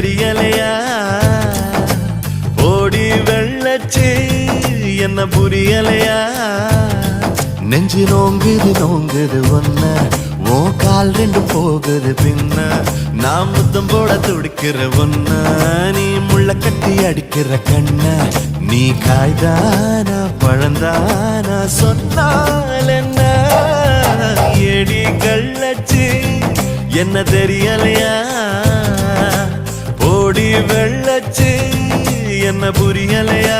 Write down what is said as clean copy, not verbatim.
தெரியலையா ஓடி வெள்ளச்சி என்ன புரியலையா நெஞ்சு நோங்குது நோங்குது ஒன்ன ஓ கால் ரெண்டு போகுது பின்ன நான் முத்தம் போட துடிக்கிற ஒன்ன நீ முள்ள கட்டி அடிக்கிற கண்ண நீ காய்தானா பழந்தானா சொன்னால் என்ன எடி கள்ளச்சி என்ன தெரியலையா ஓடி வெள்ளச்சி என்ன புரியலையா